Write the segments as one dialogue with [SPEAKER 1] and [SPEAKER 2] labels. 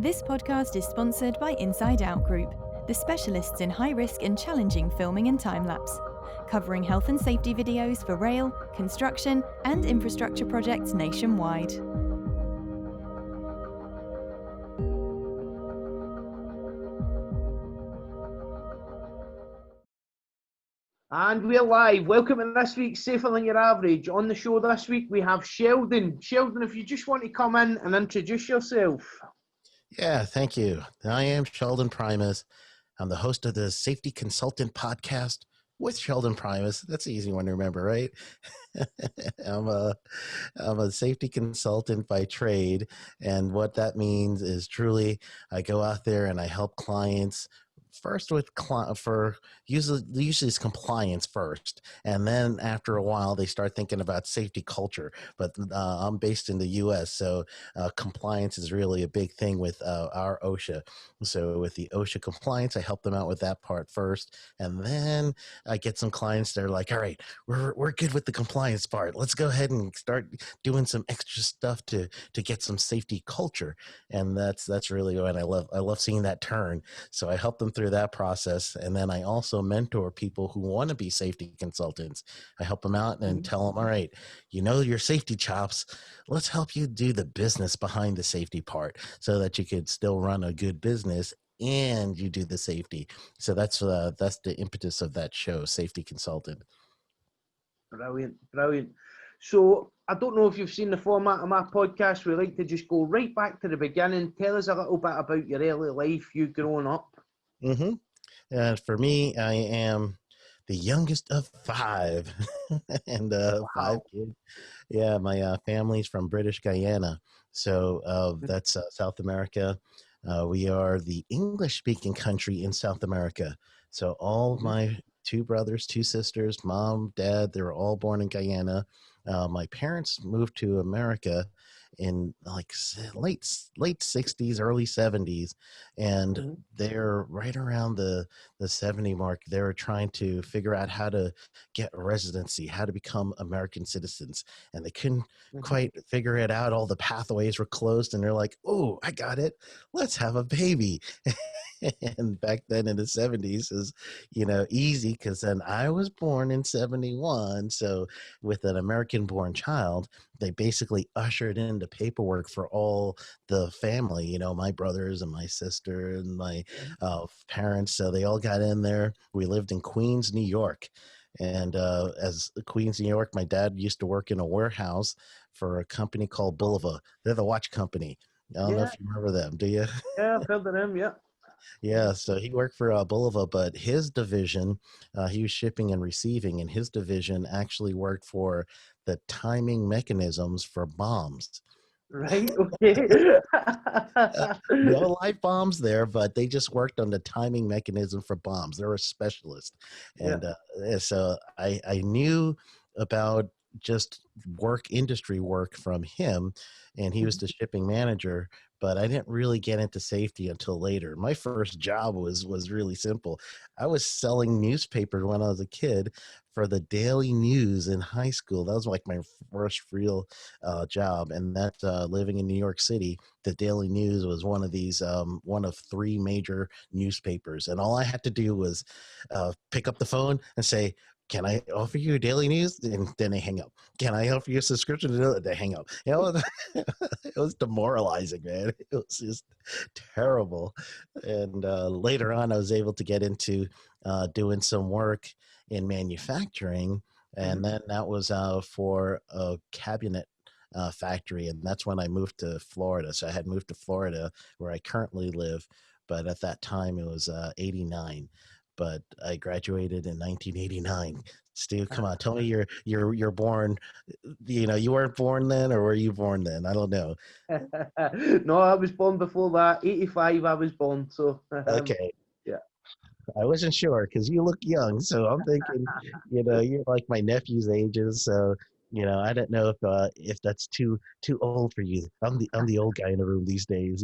[SPEAKER 1] This podcast is sponsored by Inside Out Group, the specialists in high-risk and challenging filming and time-lapse, covering health and safety videos for rail, construction, and infrastructure projects nationwide.
[SPEAKER 2] And we're live. Welcome to this week's Safer Than Your Average. On the show this week, we have Sheldon. Sheldon, if you just want to come in and introduce yourself.
[SPEAKER 3] Yeah, thank you. I am Sheldon Primus. I'm the host of the Safety Consultant Podcast with Sheldon Primus. That's an easy one to remember, right? I'm a safety consultant by trade, and what that means is truly I go out there and I help clients first with usually it's compliance first, and then after a while they start thinking about safety culture. But I'm based in the U.S., so compliance is really a big thing with our OSHA. So with the OSHA compliance, I help them out with that part first, and then I get some clients that are like, all right, we're good with the compliance part. Let's go ahead and start doing some extra stuff to get some safety culture. And that's really what I love seeing that turn. So I help them through that process, and then I also mentor people who want to be safety consultants. I help them out and tell them, all right, you know your safety chops, let's help you do the business behind the safety part so that you could still run a good business and you do the safety. So that's the impetus of that show, Safety Consultant.
[SPEAKER 2] Brilliant. So I don't know if you've seen the format of my podcast. We like to just go right back to the beginning. Tell us a little bit about your early life, you growing up.
[SPEAKER 3] For me, I am the youngest of five, and
[SPEAKER 2] Wow.
[SPEAKER 3] 5 kids. Yeah, my family's from British Guyana, so that's South America. We are the English-speaking country in South America. So all of my 2 brothers, 2 sisters, mom, dad, they were all born in Guyana. My parents moved to America in like late 60s, early 70s, and they're right around the 70 mark. They were trying to figure out how to get residency, how to become American citizens, and they couldn't quite figure it out. All the pathways were closed, and they're like, oh, I got it, let's have a baby. And back then in the 70s is, easy, because then I was born in 71. So with an American born child, they basically ushered in the paperwork for all the family, my brothers and my sister and my parents. So they all got in there. We lived in Queens, New York. And as Queens, New York, my dad used to work in a warehouse for a company called Bulova. They're the watch company. I don't know if you remember them, do you?
[SPEAKER 2] Yeah, I've heard of them, yeah.
[SPEAKER 3] Yeah, so he worked for Bulova, but his division, he was shipping and receiving, and his division actually worked for the timing mechanisms for bombs.
[SPEAKER 2] Right, okay.
[SPEAKER 3] No live bombs there, but they just worked on the timing mechanism for bombs. They're a specialist. And so I knew about just industry work from him, and he was the shipping manager, but I didn't really get into safety until later. My first job was really simple. I was selling newspapers when I was a kid for the Daily News in high school. That was like my first real job, and that living in New York City, the Daily News was one of these, one of 3 major newspapers, and all I had to do was pick up the phone and say, can I offer you a daily news? And then they hang up. Can I offer you a subscription? They hang up. It was demoralizing, man. It was just terrible. And later on, I was able to get into doing some work in manufacturing. And then that was for a cabinet factory. And that's when I moved to Florida. So I had moved to Florida, where I currently live. But at that time, it was 89. But I graduated in 1989. Steve, come on, tell me you're born. You weren't born then, or were you born then? I don't know.
[SPEAKER 2] No, I was born before that. 85, I was born. So
[SPEAKER 3] okay,
[SPEAKER 2] yeah.
[SPEAKER 3] I wasn't sure because you look young, so I'm thinking, you're like my nephew's ages. So I don't know if that's too old for you. I'm the old guy in the room these days.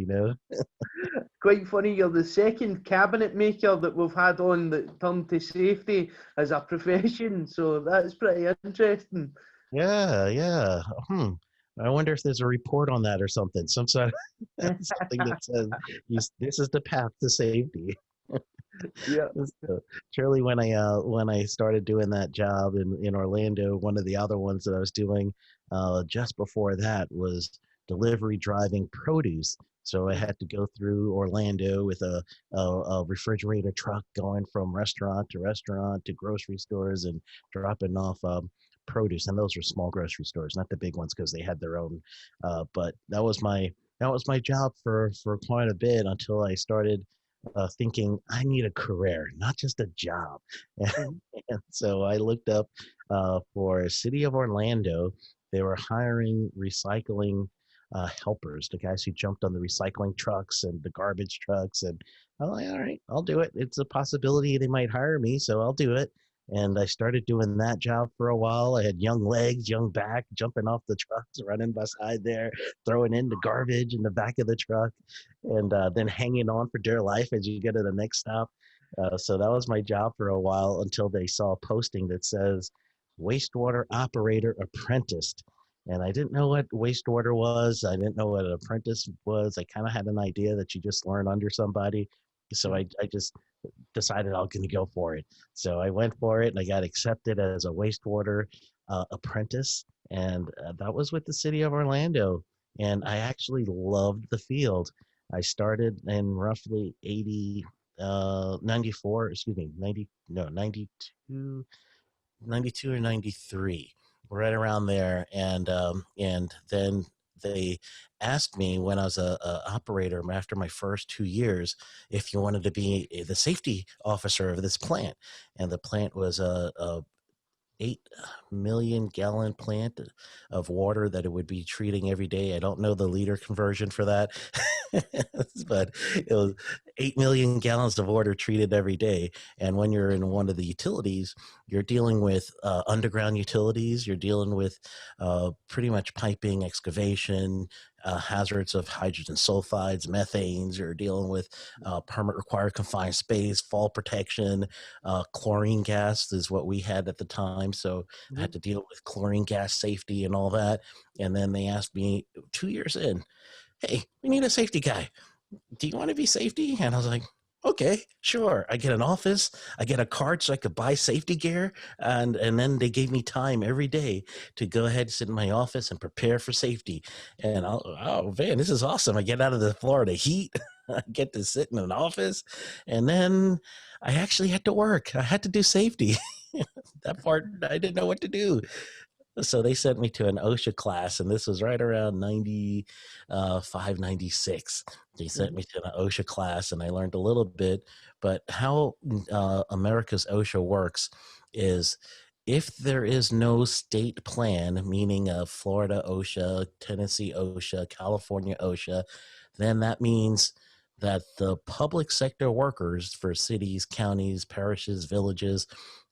[SPEAKER 2] Quite funny, you're the second cabinet maker that we've had on that turned to safety as a profession, so that's pretty interesting.
[SPEAKER 3] Yeah. I wonder if there's a report on that or something, some sort of something that says this is the path to safety.
[SPEAKER 2] Yeah.
[SPEAKER 3] So, surely when I started doing that job in Orlando, one of the other ones that I was doing just before that was delivery driving produce. So I had to go through Orlando with a refrigerator truck going from restaurant to grocery stores and dropping off produce. And those were small grocery stores, not the big ones because they had their own. But that was my job for quite a bit until I started thinking I need a career, not just a job.
[SPEAKER 2] Mhm.
[SPEAKER 3] And so I looked up for City of Orlando. They were hiring recycling helpers, the guys who jumped on the recycling trucks and the garbage trucks. And I'm like, all right, I'll do it. It's a possibility they might hire me, so I'll do it. And I started doing that job for a while. I had young legs, young back, jumping off the trucks, running beside there, throwing in the garbage in the back of the truck, and then hanging on for dear life as you get to the next stop. So that was my job for a while until they saw a posting that says wastewater operator apprentice. And I didn't know what wastewater was. I didn't know what an apprentice was. I kind of had an idea that you just learn under somebody. So I just decided I was going to go for it. So I went for it and I got accepted as a wastewater apprentice. And that was with the city of Orlando. And I actually loved the field. I started in roughly 94, excuse me, 90, no, 92, 92 or 93, right around there. And then they asked me when I was a operator after my first 2 years if you wanted to be the safety officer of this plant. And the plant was a 8 million gallon plant of water that it would be treating every day. I don't know the liter conversion for that, but it was 8 million gallons of water treated every day. And when you're in one of the utilities, you're dealing with underground utilities, you're dealing with pretty much piping, excavation, hazards of hydrogen sulfides, methanes, you're dealing with permit required confined space, fall protection, chlorine gas is what we had at the time. So I had to deal with chlorine gas safety and all that. And then they asked me 2 years in, hey, we need a safety guy. Do you want to be safety? And I was like, okay, sure. I get an office, I get a card so I could buy safety gear. And then they gave me time every day to go ahead and sit in my office and prepare for safety. And oh man, this is awesome. I get out of the Florida heat. I get to sit in an office. And then I actually had to work. I had to do safety. That part, I didn't know what to do. So they sent me to an OSHA class, and this was right around 95, 96. They sent me to an OSHA class, and I learned a little bit. But how America's OSHA works is if there is no state plan, meaning Florida OSHA, Tennessee OSHA, California OSHA, then that means that the public sector workers for cities, counties, parishes, villages,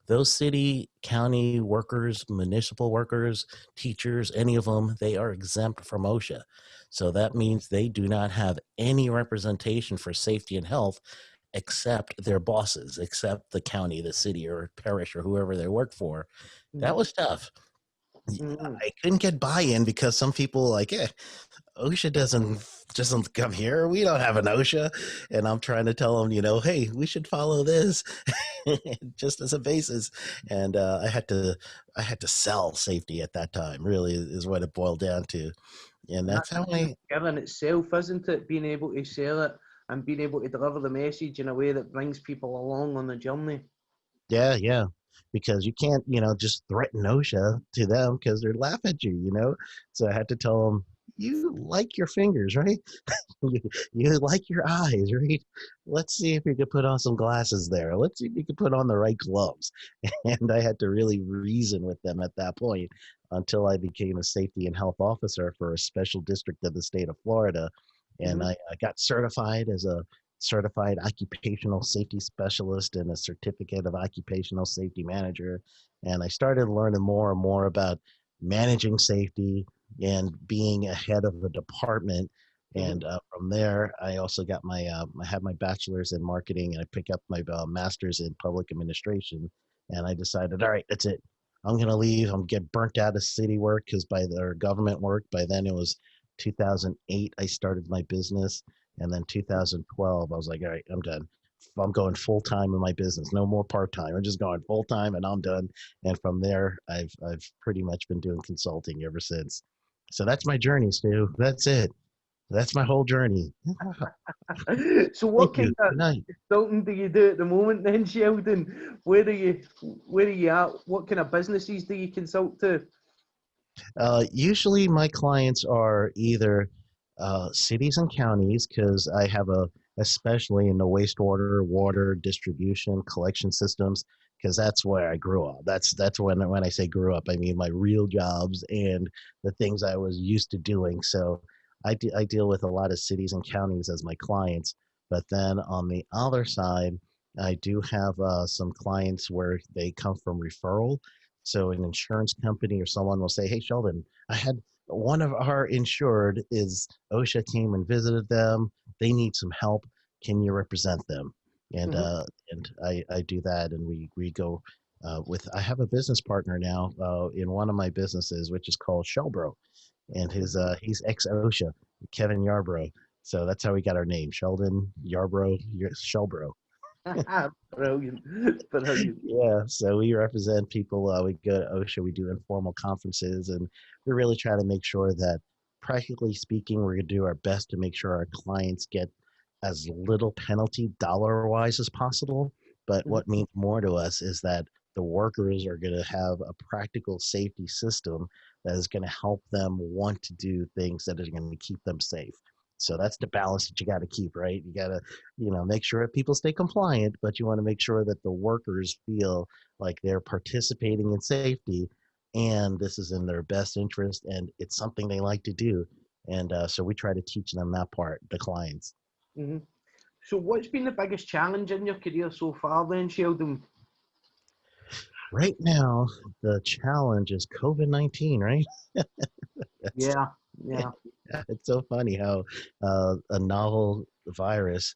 [SPEAKER 3] those city, county workers, municipal workers, teachers, any of them, they are exempt from OSHA. So that means they do not have any representation for safety and health except their bosses, except the county, the city, or parish, or whoever they work for. That was tough. I couldn't get buy-in because some people like, OSHA doesn't come here. We don't have an OSHA. And I'm trying to tell them, hey, we should follow this just as a basis. And I had to sell safety at that time, really is what it boiled down to. And that's how I
[SPEAKER 2] skill in itself, isn't it? Being able to sell it and being able to deliver the message in a way that brings people along on the journey.
[SPEAKER 3] Yeah. Because you can't, just threaten OSHA to them because they're laugh at you. So I had to tell them, you like your fingers, right? you like your eyes, right? Let's see if you could put on some glasses there. Let's see if you could put on the right gloves. And I had to really reason with them at that point until I became a safety and health officer for a special district of the state of Florida. And I got certified as a certified occupational safety specialist and a certificate of occupational safety manager. And I started learning more and more about managing safety and being a head of a department. And from there, I also got I had my bachelor's in marketing and I picked up my master's in public administration. And I decided, all right, that's it. I'm going to leave. I'm get burnt out of city work because or government work. By then it was 2008. I started my business. And then 2012, I was like, all right, I'm done. I'm going full time in my business. No more part time. I'm just going full time, and I'm done. And from there, I've pretty much been doing consulting ever since. So that's my journey, Stu. That's it. That's my whole journey.
[SPEAKER 2] So what
[SPEAKER 3] Thank you.
[SPEAKER 2] kind of
[SPEAKER 3] Good night.
[SPEAKER 2] consulting do you do at the moment then, Sheldon? Where are you at? What kind of businesses do you consult to?
[SPEAKER 3] Usually, my clients are either cities and counties because I have especially in the wastewater, water distribution, collection systems, because that's where I grew up. That's when I say grew up, I mean my real jobs and the things I was used to doing. So I deal with a lot of cities and counties as my clients. But then on the other side, I do have some clients where they come from referral. So an insurance company or someone will say, "Hey, Sheldon, I had one of our insured is OSHA came and visited them. They need some help. Can you represent them?" And
[SPEAKER 2] Hmm.
[SPEAKER 3] I do that, and we go with. I have a business partner now in one of my businesses, which is called Shellbro, and he's ex OSHA, Kevin Yarbrough. So that's how we got our name, Sheldon Yarbrough Shellbro.
[SPEAKER 2] Brilliant, brilliant.
[SPEAKER 3] Yeah, so we represent people. We go to OSHA, we do informal conferences, and we really try to make sure that, practically speaking, we're going to do our best to make sure our clients get as little penalty dollar wise as possible. But
[SPEAKER 2] Mhm,
[SPEAKER 3] what means more to us is that the workers are going to have a practical safety system that is going to help them want to do things that are going to keep them safe. So that's the balance that you got to keep, right? You got to make sure that people stay compliant, but you want to make sure that the workers feel like they're participating in safety and this is in their best interest and it's something they like to do. And so we try to teach them that part, the clients.
[SPEAKER 2] mhm. So what's been the biggest challenge in your career so far then, Sheldon?
[SPEAKER 3] Right now, the challenge is COVID-19, right? That's,
[SPEAKER 2] Yeah, yeah.
[SPEAKER 3] it's so funny how a novel virus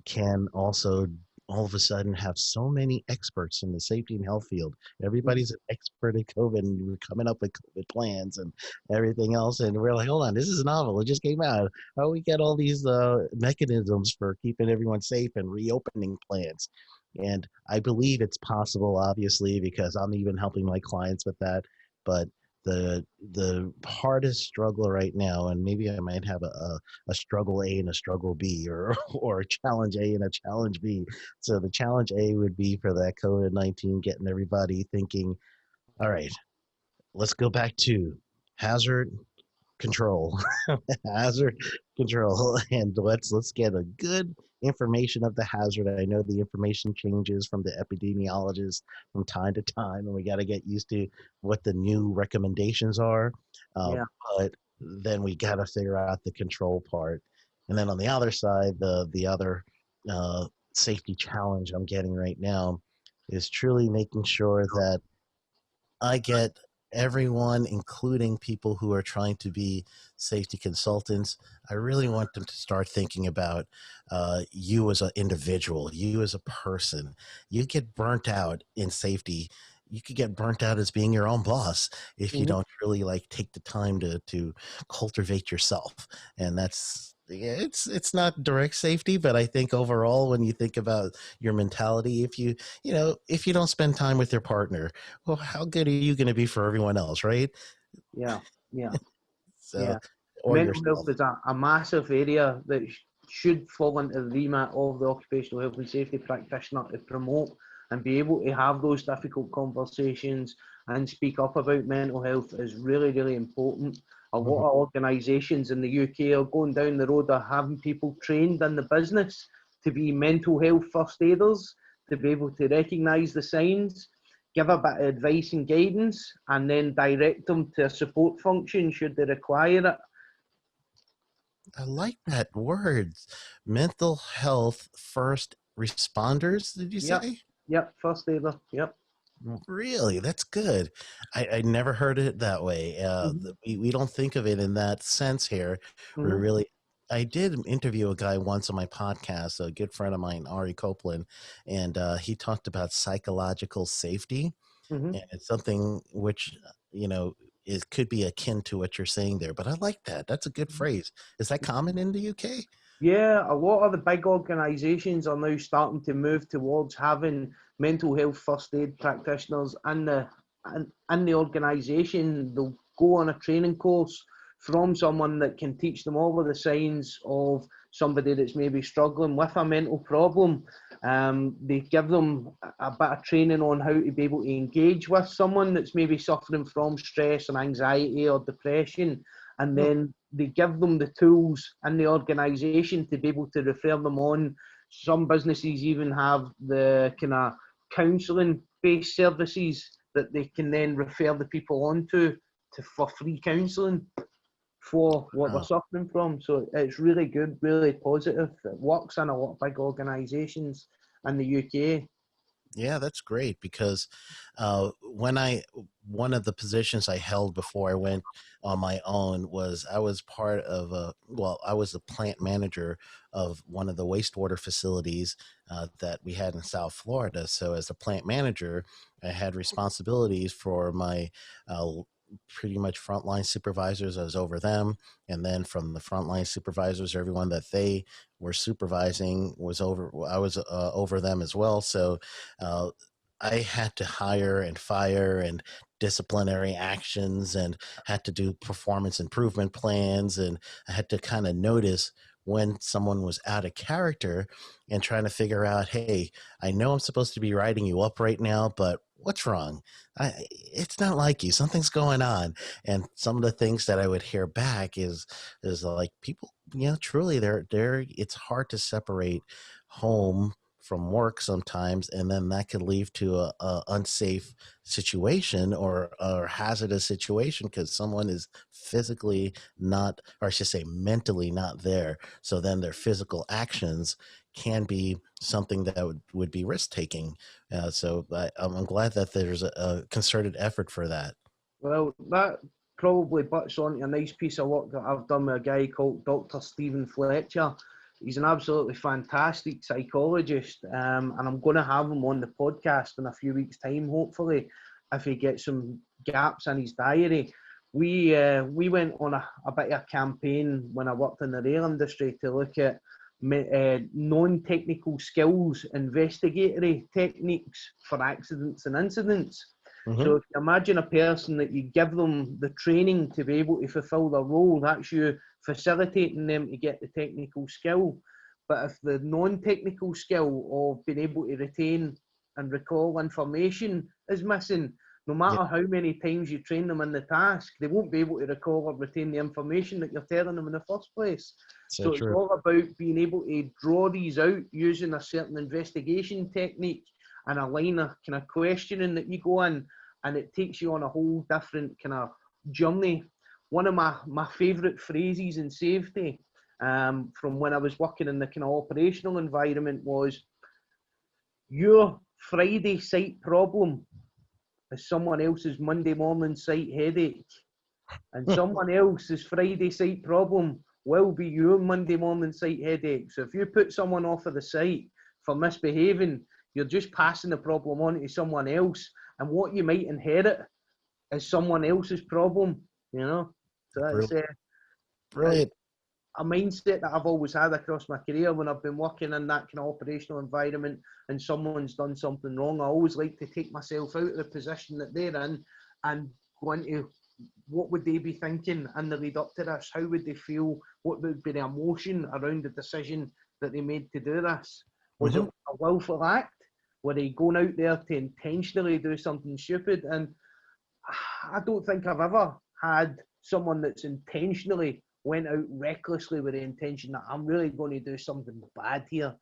[SPEAKER 3] can also all of a sudden have so many experts in the safety and health field.
[SPEAKER 2] Mhm.
[SPEAKER 3] Everybody's an expert at COVID, and we're coming up with COVID plans and everything else. And we're like, hold on, this is novel. It just came out. How we get all these mechanisms for keeping everyone safe and reopening plans? And I believe it's possible, obviously, because I'm even helping my clients with that. But the hardest struggle right now, and maybe I might have a struggle A and a struggle B, or or a challenge A and a challenge B. So the challenge A would be for that COVID-19, getting everybody thinking, all right, let's go back to hazard control, hazard control, and let's get a good information of the hazard. I know the information changes from the epidemiologists from time to time, and we got to get used to what the new recommendations are. Uh,
[SPEAKER 2] Yeah.
[SPEAKER 3] but then we got to figure out the control part, and then on the other side, the other safety challenge I'm getting right now is truly making sure that I get everyone, including people who are trying to be safety consultants. I really want them to start thinking about you as an individual, you as a person. You get burnt out in safety. You could get burnt out as being your own boss if you
[SPEAKER 2] Mhm.
[SPEAKER 3] don't really like take the time to cultivate yourself. And that's yeah, it's not direct safety, but I think overall, when you think about your mentality, if you don't spend time with your partner, well, how good are you going to be for everyone else, right?
[SPEAKER 2] Yeah, yeah,
[SPEAKER 3] So,
[SPEAKER 2] yeah.
[SPEAKER 3] or
[SPEAKER 2] Mental health
[SPEAKER 3] yourself.
[SPEAKER 2] is a massive area that should fall into the remit of the occupational health and safety practitioner to promote and be able to have those difficult conversations and speak up about mental health is really, really important. A lot
[SPEAKER 3] Mhm.
[SPEAKER 2] of organisations in the UK are going down the road of having people trained in the business to be mental health first aiders, to be able to recognise the signs, give a bit of advice and guidance, and then direct them to a support function should they require it.
[SPEAKER 3] I like that word. Mental health first responders, did you
[SPEAKER 2] Yep,
[SPEAKER 3] say?
[SPEAKER 2] yep, first aider, yep.
[SPEAKER 3] Really? That's good. I never heard it that way.
[SPEAKER 2] Mm-hmm.
[SPEAKER 3] We don't think of it in that sense here. We
[SPEAKER 2] Mm-hmm.
[SPEAKER 3] really, I did interview a guy once on my podcast, a good friend of mine, Ari Copeland, and he talked about psychological safety.
[SPEAKER 2] Mm-hmm.
[SPEAKER 3] And it's something which, it could be akin to what you're saying there. But I like that. That's a good phrase. Is that common in the UK?
[SPEAKER 2] Yeah, a lot of the big organisations are now starting to move towards having mental health first aid practitioners in the organisation. They'll go on a training course from someone that can teach them all of the signs of somebody that's maybe struggling with a mental problem. They give them a bit of training on how to be able to engage with someone that's maybe suffering from stress and anxiety or depression, and then they give them the tools in the organisation to be able to refer them on. Some businesses even have the kind of counselling based services that they can then refer the people onto for free counselling for what they're
[SPEAKER 3] Oh.
[SPEAKER 2] suffering from. So it's really good, really positive. It works in a lot of big organisations in the UK.
[SPEAKER 3] Yeah, that's great because one of the positions I held before I went on my own was I was part of I was the plant manager of one of the wastewater facilities that we had in South Florida. So as a plant manager, I had responsibilities for my uh, pretty much frontline supervisors. I was over them, and then from the frontline supervisors, everyone that they were supervising was over. I was over them as well. So uh, I had to hire and fire and disciplinary actions and had to do performance improvement plans. And I had to kind of notice when someone was out of character and trying to figure out, hey, I know I'm supposed to be writing you up right now, but what's wrong? It's not like you. Something's going on. And some of the things that I would hear back is like people, truly it's hard to separate home from work sometimes, and then that could lead to a unsafe situation or a hazardous situation because someone is physically not, or I should say mentally not there. So then their physical actions can be something that would be risk taking. I'm glad that there's a concerted effort for that.
[SPEAKER 2] Well, that probably butts onto a nice piece of work that I've done with a guy called Dr. Stephen Fletcher. He's an absolutely fantastic psychologist, and I'm going to have him on the podcast in a few weeks' time, hopefully, if he gets some gaps in his diary. We went on a bit of a campaign when I worked in the rail industry to look at non-technical skills, investigatory techniques for accidents and incidents.
[SPEAKER 3] Mm-hmm.
[SPEAKER 2] So if you imagine a person that you give them the training to be able to fulfill their role, that's you facilitating them to get the technical skill. But if the non-technical skill of being able to retain and recall information is missing, no matter how many times you train them in the task, they won't be able to recall or retain the information that you're telling them in the first place. So it's all about being able to draw these out using a certain investigation technique and a line of kind of questioning that you go in, and it takes you on a whole different kind of journey. One of my favourite phrases in safety from when I was working in the kind of operational environment was, your Friday site problem is someone else's Monday morning site headache, and someone else's Friday site problem will be your Monday morning site headache. So if you put someone off of the site for misbehaving, you're just passing the problem on to someone else, and what you might inherit is someone else's problem, So that's
[SPEAKER 3] Brilliant.
[SPEAKER 2] a mindset that I've always had across my career when I've been working in that kind of operational environment and someone's done something wrong. I always like to take myself out of the position that they're in and go into what would they be thinking in the lead up to this? How would they feel? What would be the emotion around the decision that they made to do this? Was it a willful act? Were they going out there to intentionally do something stupid? And I don't think I've ever had someone that's intentionally went out recklessly with the intention that I'm really going to do something bad here.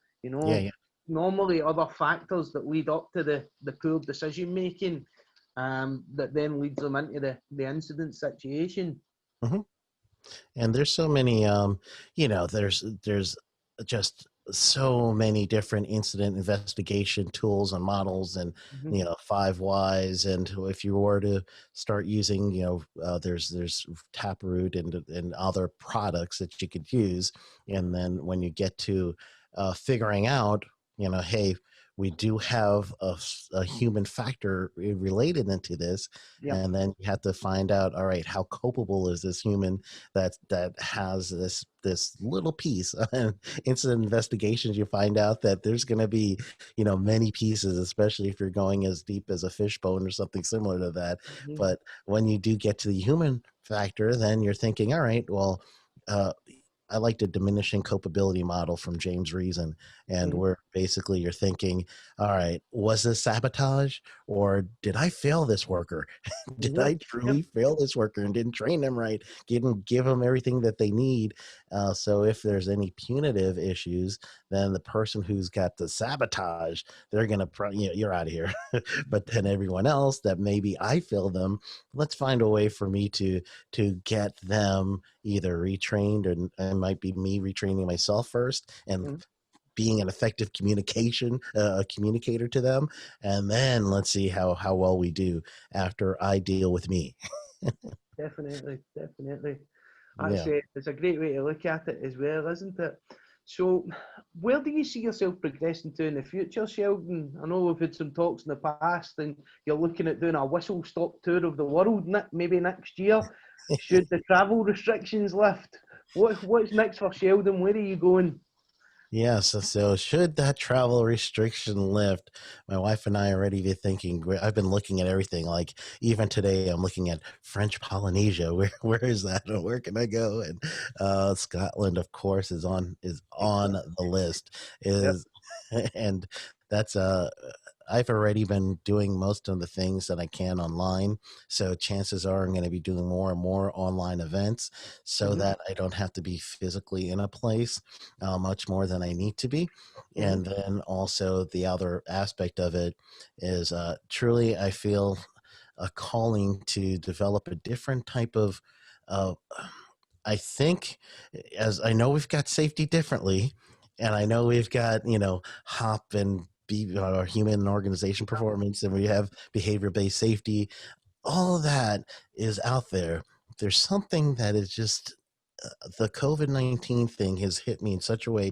[SPEAKER 2] Normally other factors that lead up to the poor decision making that then leads them into the incident situation.
[SPEAKER 3] Mm-hmm. And there's so many, there's just so many different incident investigation tools and models and, 5 whys. And if you were to start using, there's Taproot and other products that you could use. And then when you get to figuring out, hey, we do have a human factor related into this,
[SPEAKER 2] Yeah.
[SPEAKER 3] and then you have to find out, all right, how culpable is this human that has this little piece. And incident investigations, you find out that there's going to be, many pieces, especially if you're going as deep as a fishbone or something similar to that.
[SPEAKER 2] Mhm.
[SPEAKER 3] But when you do get to the human factor, then you're thinking, all right, well, uh, I like the diminishing culpability model from James Reason, and
[SPEAKER 2] Mhm.
[SPEAKER 3] where basically you're thinking, all right, was this sabotage, or did I fail this worker? Did
[SPEAKER 2] Yep.
[SPEAKER 3] I
[SPEAKER 2] Yep.
[SPEAKER 3] truly fail this worker and didn't train them right, didn't give them everything that they need? So if there's any punitive issues, then the person who's got the sabotage, they're going to, you're out of here. But then everyone else that maybe I failed them, let's find a way for me to get them either retrained, or it might be me retraining myself first and
[SPEAKER 2] Mhm.
[SPEAKER 3] being an effective communicator to them, and then let's see how well we do after I deal with me.
[SPEAKER 2] Definitely. Definitely. That's
[SPEAKER 3] Yeah.
[SPEAKER 2] it's a great way to look at it as well, isn't it? So, where do you see yourself progressing to in the future, Sheldon? I know we've had some talks in the past, and you're looking at doing a whistle-stop tour of the world, maybe next year, should the travel restrictions lift. What's next for Sheldon? Where are you going?
[SPEAKER 3] Yeah, so should that travel restriction lift, my wife and I already be thinking. I've been looking at everything. Like even today, I'm looking at French Polynesia. Where is that? And where can I go? And Scotland, of course, is on
[SPEAKER 2] Excellent.
[SPEAKER 3] the list.
[SPEAKER 2] Yep.
[SPEAKER 3] Is and that's I've already been doing most of the things that I can online. So chances are I'm going to be doing more and more online events so
[SPEAKER 2] Mhm.
[SPEAKER 3] that I don't have to be physically in a place much more than I need to be.
[SPEAKER 2] Mhm.
[SPEAKER 3] And then also the other aspect of it is truly I feel a calling to develop a different type of, uh, I think, as I know we've got safety differently, and I know we've got, HOP and our human and organization performance, and we have behavior based safety. All of that is out there. There's something that is just the COVID-19 thing has hit me in such a way,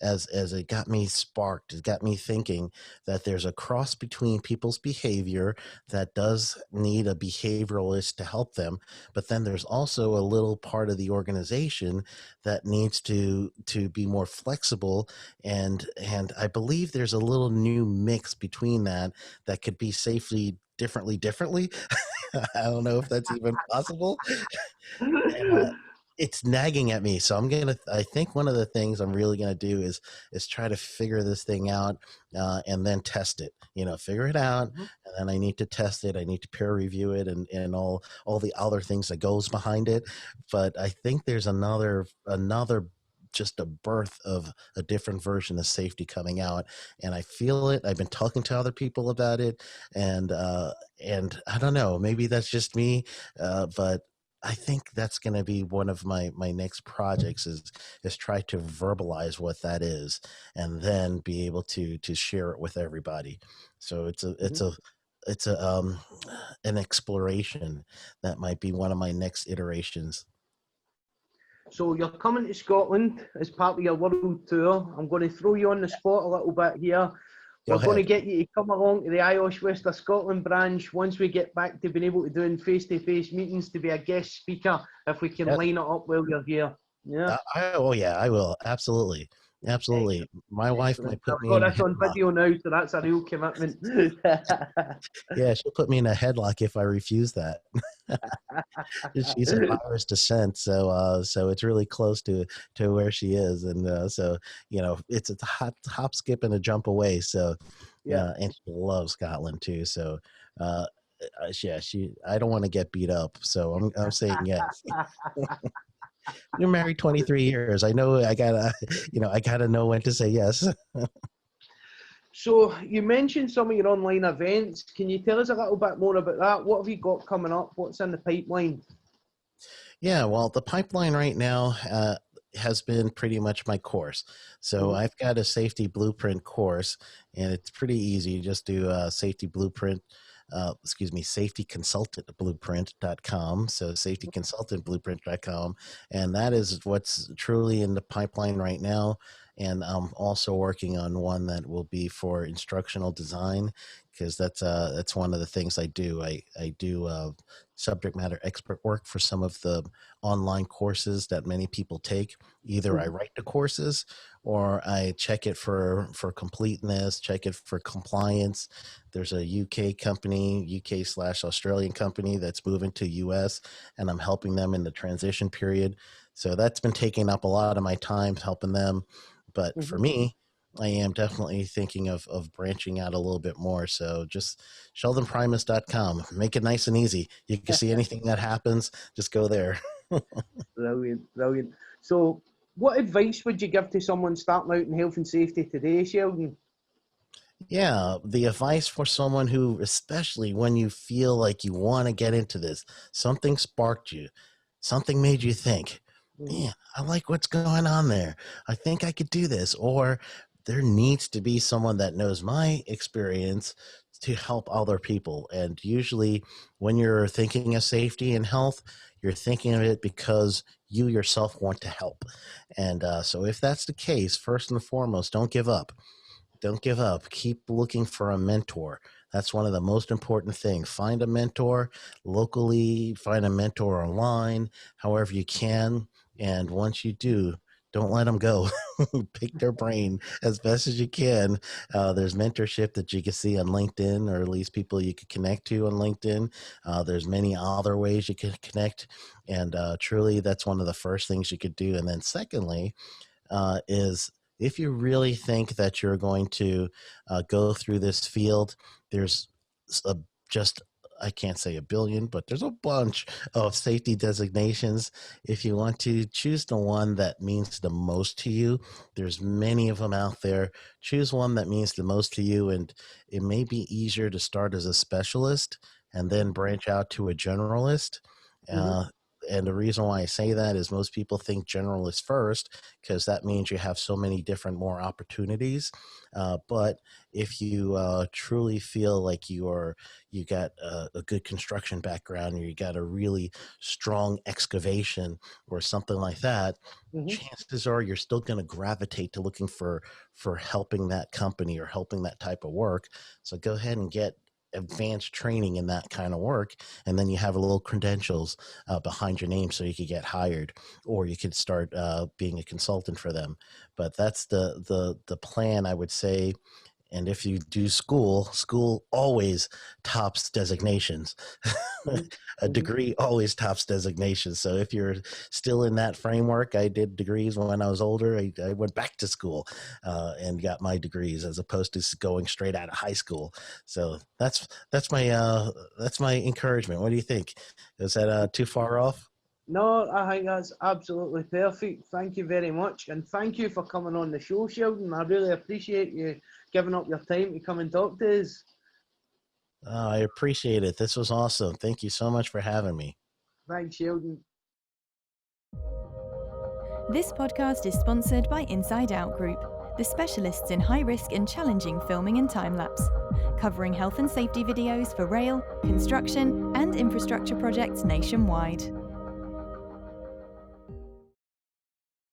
[SPEAKER 3] as it got me sparked. It got me thinking that there's a cross between people's behavior that does need a behavioralist to help them, but then there's also a little part of the organization that needs to be more flexible, and I believe there's a little new mix between that could be safely differently. I don't know if that's even possible. And it's nagging at me, so I think one of the things I'm really gonna do is try to figure this thing out, and then test it. Figure it out,
[SPEAKER 2] Mhm.
[SPEAKER 3] and then I need to test it. I need to peer review it, and all the other things that goes behind it. But I think there's another just a birth of a different version of safety coming out, and I feel it. I've been talking to other people about it, and I don't know, maybe that's just me, but I think that's going to be one of my next projects is try to verbalize what that is, and then be able to share it with everybody. So
[SPEAKER 2] Mhm.
[SPEAKER 3] it's an exploration that might be one of my next iterations.
[SPEAKER 2] So you're coming to Scotland as part of your world tour. I'm going to throw you on the spot a little bit here.
[SPEAKER 3] Go
[SPEAKER 2] We're going to
[SPEAKER 3] ahead.
[SPEAKER 2] get you to come along to the IOSH West of Scotland branch once we get back to being able to doing face-to-face meetings to be a guest speaker if we can
[SPEAKER 3] Yes.
[SPEAKER 2] line it up while you're here. Yeah.
[SPEAKER 3] Oh yeah, I will absolutely, absolutely.
[SPEAKER 2] Excellent.
[SPEAKER 3] My wife
[SPEAKER 2] Excellent.
[SPEAKER 3] might put
[SPEAKER 2] I've
[SPEAKER 3] me in
[SPEAKER 2] got
[SPEAKER 3] a
[SPEAKER 2] this on
[SPEAKER 3] headlock.
[SPEAKER 2] video now, so that's a real commitment.
[SPEAKER 3] Yeah, she'll put me in a headlock if I refuse that. She's of Irish descent, so it's really close to where she is, and so it's a hop, skip, and a jump away. So
[SPEAKER 2] Yeah.
[SPEAKER 3] and she loves Scotland too. So uh, yeah, she. I don't want to get beat up, so I'm saying yes. You're married 23 years. I know I gotta, I gotta know when to say yes.
[SPEAKER 2] So you mentioned some of your online events. Can you tell us a little bit more about that? What have you got coming up? What's in the pipeline?
[SPEAKER 3] Yeah, well, the pipeline right now has been pretty much my course. So
[SPEAKER 2] Mhm.
[SPEAKER 3] I've got a safety blueprint course, and it's pretty easy. You just do safety blueprint, safety consultant blueprint.com. So safety consultant blueprint.com. And that is what's truly in the pipeline right now. And I'm also working on one that will be for instructional design, because that's one of the things I do. I do subject matter expert work for some of the online courses that many people take. Either I write the courses, or I check it for completeness, check it for compliance. There's a UK company, UK/Australian company that's moving to US, and I'm helping them in the transition period. So that's been taking up a lot of my time helping them. But for me, I am definitely thinking of branching out a little bit more. So just sheldonprimus.com. Make it nice and easy. You can see anything that happens, just go there.
[SPEAKER 2] Brilliant, brilliant. So what advice would you give to someone starting out in health and safety today, Sheldon?
[SPEAKER 3] Yeah, the advice for someone who, especially when you feel like you want to get into this, something sparked you, something made you think, man, I like what's going on there. I think I could do this. Or there needs to be someone that knows my experience to help other people. And usually when you're thinking of safety and health, you're thinking of it because you yourself want to help. And so if that's the case, first and foremost, don't give up. Don't give up. Keep looking for a mentor. That's one of the most important things. Find a mentor locally, find a mentor online, however you can. And once you do, don't let them go. Pick their brain as best as you can. There's mentorship that you can see on LinkedIn, or at least people you can connect to on LinkedIn. There's many other ways you can connect. And truly, that's one of the first things you could do. And then secondly, is if you really think that you're going to go through this field, there's just, I can't say a billion, but there's a bunch of safety designations. If you want to choose the one that means the most to you, there's many of them out there. Choose one that means the most to you, and it may be easier to start as a specialist and then branch out to a generalist. And the reason why I say that is most people think generalist first, because that means you have so many different more opportunities. But if you truly feel like you got a good construction background, or you got a really strong excavation or something like that, chances are you're still going to gravitate to looking for helping that company or helping that type of work. So go ahead and get advanced training in that kind of work, and then you have a little credentials behind your name so you could get hired, or you could start being a consultant for them. But that's the plan, I would say. And if you do school always tops designations. A degree always tops designations. So if you're still in that framework, I did degrees when I was older. I went back to school and got my degrees, as opposed to going straight out of high school. So that's my encouragement. What do you think? Is that too far off?
[SPEAKER 2] No, I think that's absolutely perfect. Thank you very much. And thank you for coming on the show, Sheldon. I really appreciate you giving up your time to come and talk to us.
[SPEAKER 3] I appreciate it. This was awesome. Thank you so much for having me.
[SPEAKER 2] Thanks, Sheldon.
[SPEAKER 1] This podcast is sponsored by Inside Out Group, the specialists in high-risk and challenging filming and time-lapse, covering health and safety videos for rail, construction, and infrastructure projects nationwide.